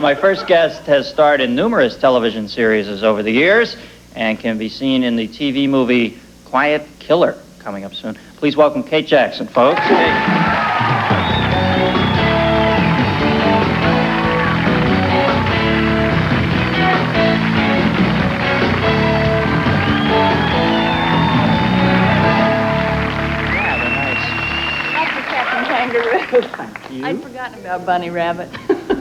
My first guest has starred in numerous television series over the years and can be seen in the TV movie Quiet Killer, coming up soon. Please welcome Kate Jackson, folks. Thank you. I'd forgotten about Bunny Rabbit.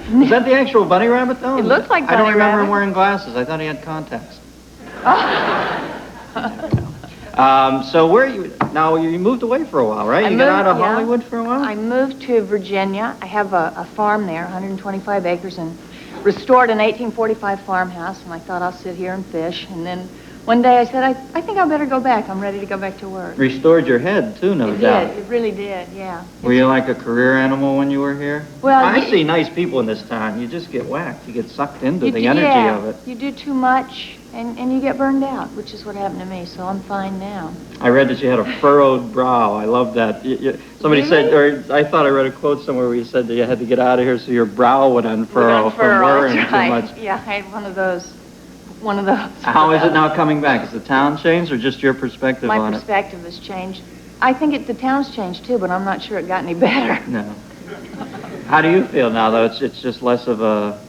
Is that the actual Bunny Rabbit, though? It looks like Bunny Rabbit. I don't remember him wearing glasses. I thought he had contacts. So where are you... Now, you moved away for a while, right? You got out of Hollywood for a while? I moved to Virginia. I have a farm there, 125 acres, and restored an 1845 farmhouse, and I thought I'll sit here and fish. And then one day I said, I think I better go back. I'm ready to go back to work. Restored your head, too, no doubt. It really did, yeah. Were you like a career animal when you were here? Well, I see nice people in this town. You just get whacked. You get sucked into the energy of it. You do too much, and you get burned out, which is what happened to me, so I'm fine now. I read that you had a furrowed brow. I love that. Somebody said, or I thought I read a quote somewhere where you said that you had to get out of here so your brow would unfurrow from worrying too much. Yeah, I had one of those. How is it now coming back? Has the town changed or just your perspective on it? My perspective has changed. I think the town's changed too, but I'm not sure it got any better. No. How do you feel now, though? It's just less of a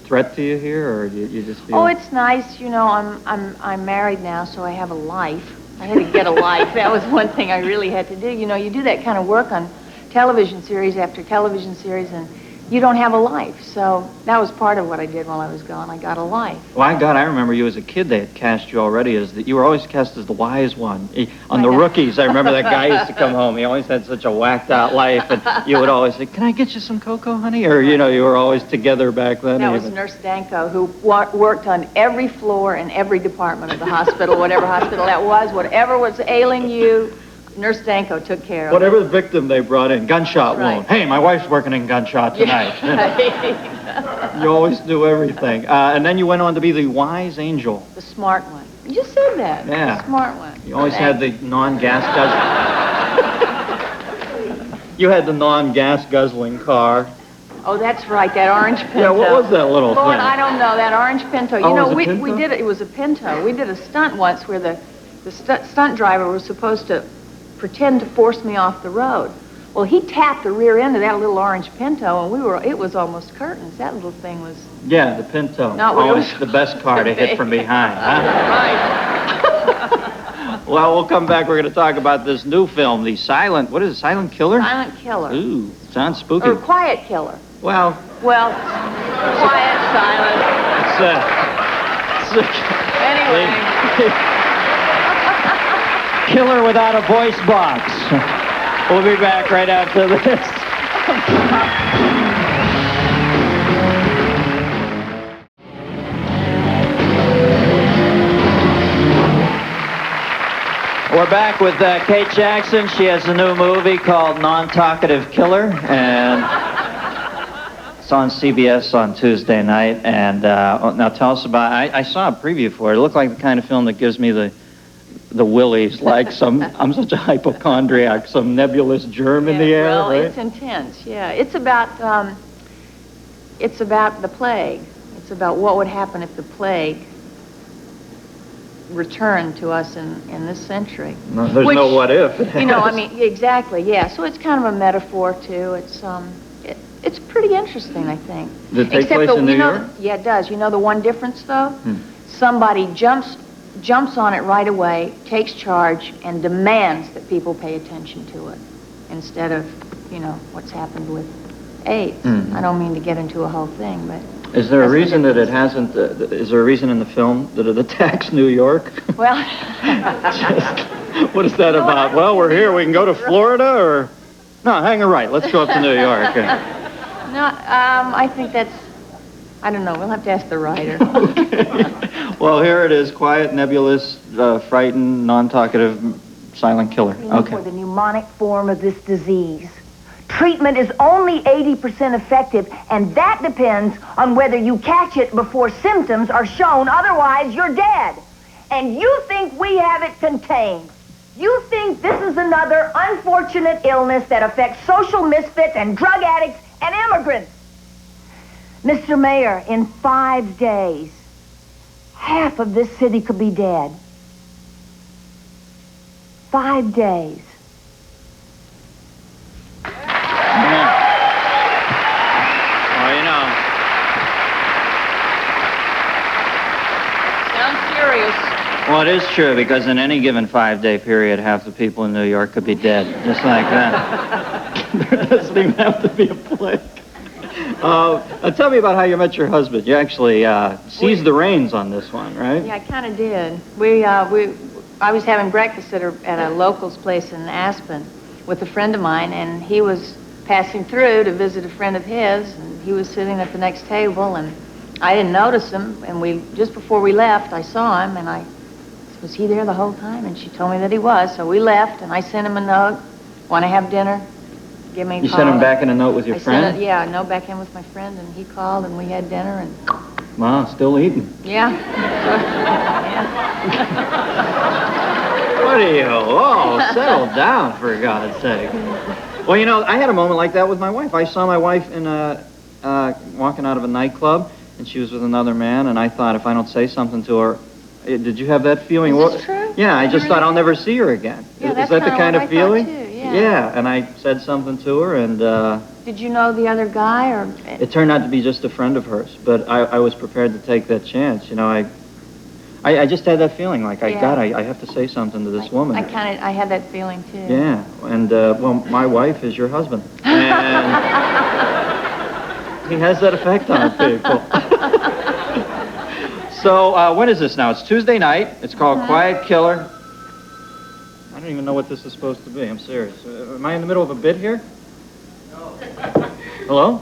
threat to you here, or you just feel... Oh, it's nice. You know, I'm married now, so I have a life. I had to get a life. That was one thing I really had to do. You know, you do that kind of work on television series after television series, and you don't have a life. So that was part of what I did while I was gone. I got a life. Well, I remember you as a kid. They had cast you already as you were always cast as the wise one. On the Rookies, I remember that guy used to come home. He always had such a whacked out life, and you would always say, "Can I get you some cocoa, honey?" Or you were always together back then. That was Nurse Danko, who worked on every floor in every department of the hospital, whatever hospital that was, whatever was ailing you. Nurse Danko took care of whatever the victim they brought in, gunshot wound. Hey, my wife's working in gunshot tonight. You always do everything. And then you went on to be the wise angel. The smart one. You just said that. Yeah. The smart one. You always had the non-gas guzzling. You had the non-gas guzzling car. Oh, that's right, that orange Pinto. Yeah, what was that little thing? Lord, I don't know, that orange Pinto. Oh, you know, Pinto? it was a Pinto. We did a stunt once where the stunt driver was supposed to pretend to force me off the road. Well, he tapped the rear end of that little orange Pinto, and it was almost curtains. That little thing was... Yeah, the Pinto. Not always the best car to hit from behind, huh? Right. Well, we'll come back. We're going to talk about this new film, Silent Killer? Silent Killer. Ooh, sounds spooky. Or Quiet Killer. Well, quiet, silent. Anyway. Killer without a voice box. We'll be back right after this. We're back with Kate Jackson. She has a new movie called Non-Talkative Killer, and it's on CBS on Tuesday night. And now tell us about it. I saw a preview for it. It looked like the kind of film that gives me the willies, like I'm such a hypochondriac, some nebulous germ in the air, well, right? It's intense, yeah. It's about the plague. It's about what would happen if the plague returned to us in this century. No, there's no what if. You know, I mean, exactly, yeah. So it's kind of a metaphor, too. It's pretty interesting, I think. Does it take place in New York? Yeah, it does. You know the one difference, though? Somebody jumps on it right away, takes charge, and demands that people pay attention to it instead of, what's happened with AIDS. I don't mean to get into a whole thing, but... Is there a reason that it hasn't... is there a reason in the film that it attacks New York? Well... What is that about? Well, we're here. We can go to Florida, or... No, hang a right. Let's go up to New York. No, I think that's... I don't know. We'll have to ask the writer. Okay. Well, here it is. Quiet, nebulous, frightened, non-talkative, silent killer. Okay. For the pneumonic form of this disease. Treatment is only 80% effective, and that depends on whether you catch it before symptoms are shown. Otherwise, you're dead. And you think we have it contained. You think this is another unfortunate illness that affects social misfits and drug addicts and immigrants. Mr. Mayor, in 5 days, half of this city could be dead. 5 days. Yeah. Well, you know. Sounds serious. Well, it is true, because in any given 5-day period, half the people in New York could be dead, just like that. There doesn't even have to be a plague. Tell me about how you met your husband. You actually seized the reins on this one, right? Yeah, I kind of did. I was having breakfast at a local's place in Aspen with a friend of mine, and he was passing through to visit a friend of his, and he was sitting at the next table, and I didn't notice him, and just before we left, I saw him, and I said, was he there the whole time? And she told me that he was, so we left, and I sent him a note, want to have dinner? Give me a call. You sent him back in a note with your friend? Yeah, a note back in with my friend, and he called, and we had dinner, and... Wow, still eating. Yeah. What are you? Oh, settle down, for God's sake. Well, you know, I had a moment like that with my wife. I saw my wife in walking out of a nightclub, and she was with another man, and I thought, if I don't say something to her... Did you have that feeling? Is this true? Yeah, I just thought I'll never see her again. Yeah, Is that the kind of feeling? Too, yeah. Yeah, and I said something to her, and... Did you know the other guy, or...? It turned out to be just a friend of hers, but I was prepared to take that chance. You know, I just had that feeling, like, Yeah. I have to say something to this woman. I had that feeling, too. Yeah, and, well, my wife is your husband. And he has that effect on people. So, when is this now? It's Tuesday night. It's called Quiet Killer. I don't even know what this is supposed to be. I'm serious. Am I in the middle of a bit here? No. Hello?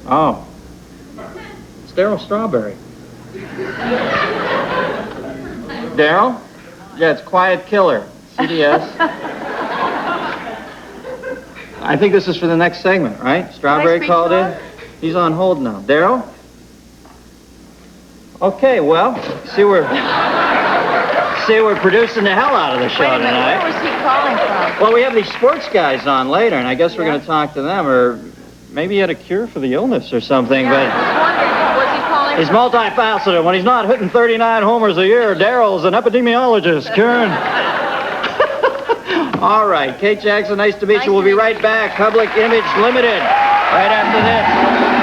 Oh. It's Daryl Strawberry. Daryl? Yeah, it's Quiet Killer. CDS. I think this is for the next segment, right? Strawberry speak called to in. him? He's on hold now. Daryl? Okay, well, see we're producing the hell out of the show Wait a minute, tonight. where was he calling from? Well, we have these sports guys on later, and I guess we're Yeah. going to talk to them, or maybe he had a cure for the illness or something, I was wondering, was he calling He's from... multifaceted. When he's not hitting 39 homers a year, Daryl's an epidemiologist. Karen. All right, Kate Jackson, nice to meet you. We'll be right back. Public Image Limited right after this.